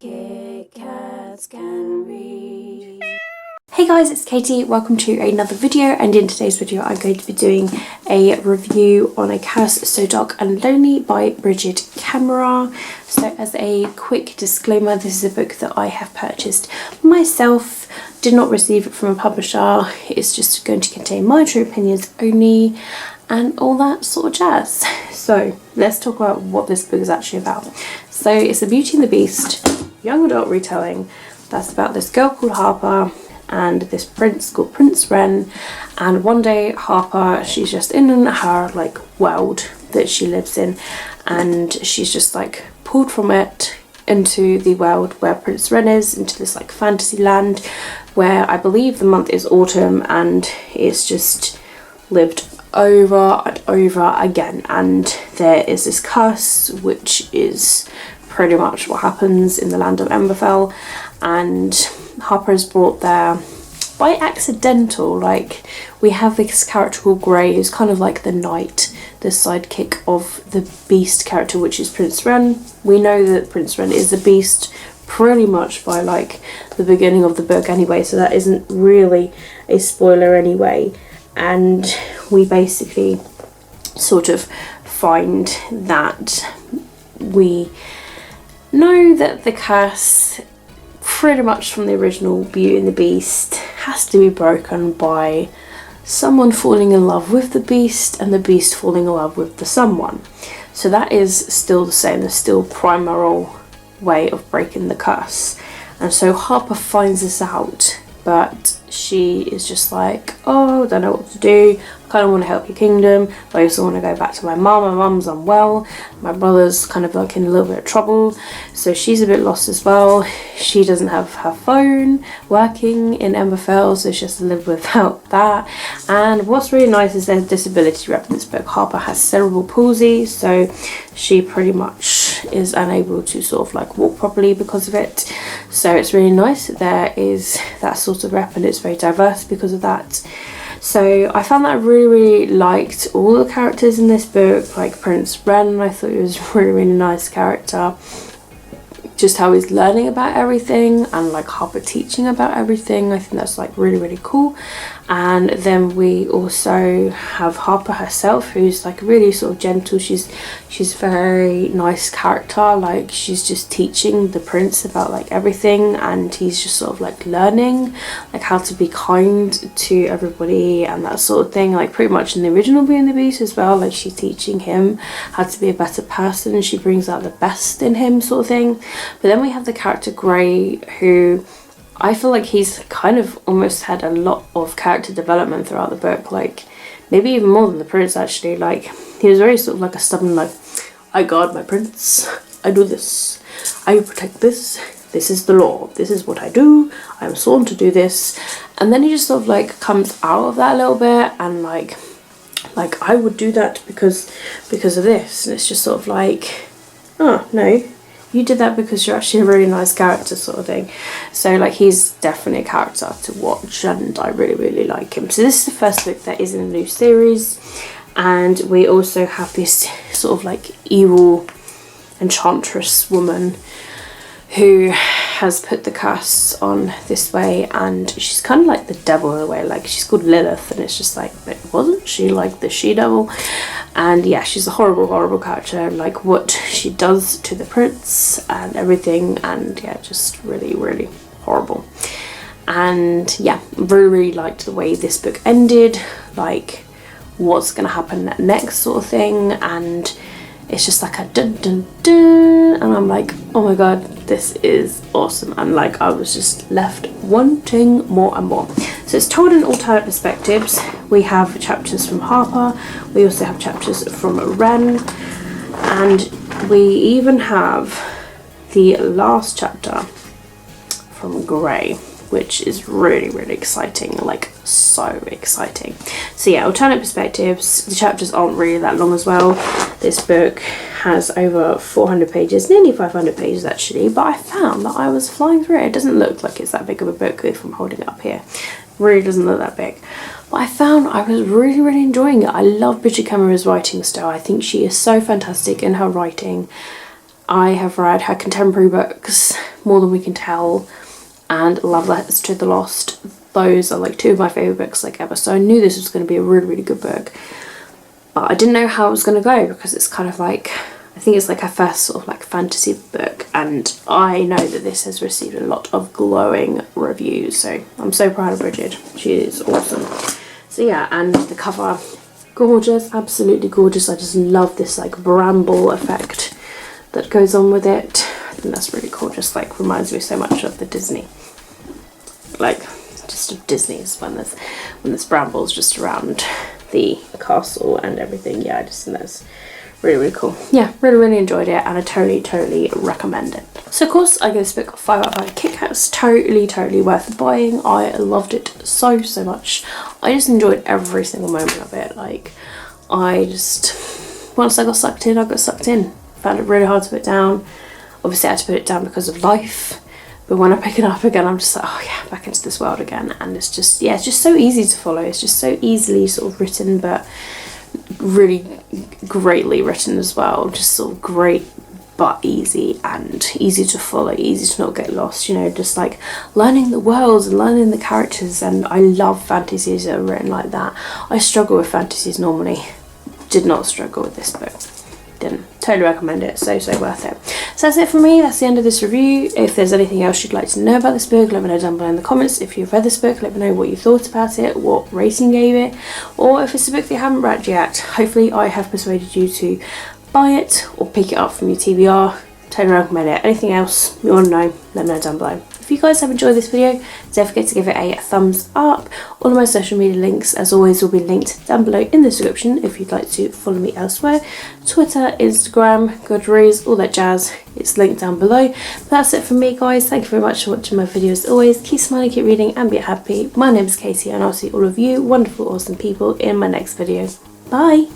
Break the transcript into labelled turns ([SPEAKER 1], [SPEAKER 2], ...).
[SPEAKER 1] Kit Kats can read. Hey guys, it's Katie. Welcome to another video, and in today's video I'm going to be doing a review on A Curse So Dark and Lonely by Brigid Kemmerer. So as a quick disclaimer, this is a book that I have purchased myself, did not receive it from a publisher. It's just going to contain my true opinions only and all that sort of jazz. So let's talk about what this book is actually about. So it's a Beauty and the Beast young adult retelling that's about this girl called Harper and this prince called Prince Wren. And one day Harper, she's just in her like world that she lives in, and she's just like pulled from it into the world where Prince Wren is, into this like fantasy land where I believe the month is autumn, and it's just lived over and over again. And there is this curse, which is pretty much what happens in the land of Emberfell, and Harper is brought there by accidental. Like, we have this character called Grey, who's kind of like the knight, the sidekick of the beast character, which is Prince Wren. We know that Prince Wren is a beast pretty much by like the beginning of the book anyway, so that isn't really a spoiler anyway. And we basically sort of find that we know that the curse, pretty much from the original Beauty and the Beast, has to be broken by someone falling in love with the beast and the beast falling in love with the someone. So that is still the same, the still primal way of breaking the curse. And so Harper finds this out, but she is just like, oh, I don't know what to do. I kind of want to help your kingdom, but I also want to go back to my mum. My mum's unwell. My brother's kind of like in a little bit of trouble, so she's a bit lost as well. She doesn't have her phone working in Emberfell, so she has to live without that. And what's really nice is there's disability rep in this book. Harper has cerebral palsy, so she pretty much is unable to sort of like walk properly because of it. So it's really nice that there is that sort of rep, and it's very diverse because of that. So I found that I really liked all the characters in this book. Like Prince Wren, I thought he was a really nice character. Just how he's learning about everything, and like Harper teaching about everything. I think that's like really cool. And then we also have Harper herself, who's like really sort of gentle. She's a very nice character. Like, she's just teaching the prince about like everything, and he's just sort of like learning like how to be kind to everybody and that sort of thing. Like pretty much in the original Beauty and the Beast as well, like she's teaching him how to be a better person. She brings out the best in him sort of thing. But then we have the character Grey, who I feel like he's kind of almost had a lot of character development throughout the book, like maybe even more than the prince actually. Like, he was very sort of like a stubborn, like, I guard my prince, I do this, I protect this, this is the law, this is what I do, I am sworn to do this. And then he just sort of like comes out of that a little bit, and like I would do that because of this. And it's just sort of like, oh no, you did that because you're actually a really nice character sort of thing. So like, he's definitely a character to watch, and I really like him. So this is the first book that is in a new series, and we also have this sort of like evil enchantress woman who has put the curse on this way, and she's kind of like the devil in a way. Like, she's called Lilith, and it's just like, but wasn't she like the she-devil? And yeah, she's a horrible character, like what she does to the prince and everything, and yeah, just really horrible. And yeah, really liked the way this book ended, like what's gonna happen next sort of thing. And it's just like a dun dun dun, and I'm like, oh my god, this is awesome. And like, I was just left wanting more and more. So it's told in alternate perspectives. We have chapters from Harper, we also have chapters from Wren, and we even have the last chapter from Grey, which is really exciting, like so exciting. So yeah, alternate perspectives. The chapters aren't really that long as well. This book has over 400 pages, nearly 500 pages actually, but I found that I was flying through it. It doesn't look like it's that big of a book if I'm holding it up here. It really doesn't look that big. But I found I was really enjoying it. I love Brigid Kemmerer's writing style. I think she is so fantastic in her writing. I have read her contemporary books More Than We Can Tell and Love Letters to the Lost. Those are like two of my favourite books like ever, so I knew this was going to be a really, really good book. But I didn't know how it was going to go, because it's kind of like, I think it's like her first sort of like fantasy book, and I know that this has received a lot of glowing reviews, so I'm so proud of Brigid. She is awesome. So yeah, and the cover, gorgeous, absolutely gorgeous. I just love this like bramble effect that goes on with it. I think that's really cool. Just like reminds me so much of the Disney, like just of Disney's when there's brambles just around the castle and everything. Yeah, I just think that's really, really cool. Yeah, really, really enjoyed it, and I totally recommend it. So of course I give this book 5 out of 5 Kit Kats. Totally worth buying. I loved it so much. I just enjoyed every single moment of it. Like, I just, once I got sucked in, I got sucked in. Found it really hard to put down. Obviously I had to put it down because of life, but when I pick it up again, I'm just like, oh yeah, back into this world again. And it's just, yeah, it's just so easy to follow. It's just so easily sort of written, but really greatly written as well. Just sort of great but easy, and easy to follow, easy to not get lost, you know, just like learning the worlds and learning the characters. And I love fantasies that are written like that. I struggle with fantasies normally. Did not struggle with this book. Didn't. Totally recommend it. So worth it. So that's it for me. That's the end of this review. If there's anything else you'd like to know about this book, let me know down below in the comments. If you've read this book, let me know what you thought about it, what rating you gave it, or if it's a book that you haven't read yet. Hopefully I have persuaded you to buy it or pick it up from your TBR. Totally recommend it. Anything else you want to know, let me know down below. If you guys have enjoyed this video, don't forget to give it a thumbs up. All of my social media links, as always, will be linked down below in the description if you'd like to follow me elsewhere. Twitter, Instagram, Goodreads, all that jazz, it's linked down below. But that's it from me, guys. Thank you very much for watching my videos. As always, keep smiling, keep reading, and be happy. My name is Katie, and I'll see all of you wonderful, awesome people in my next video. Bye!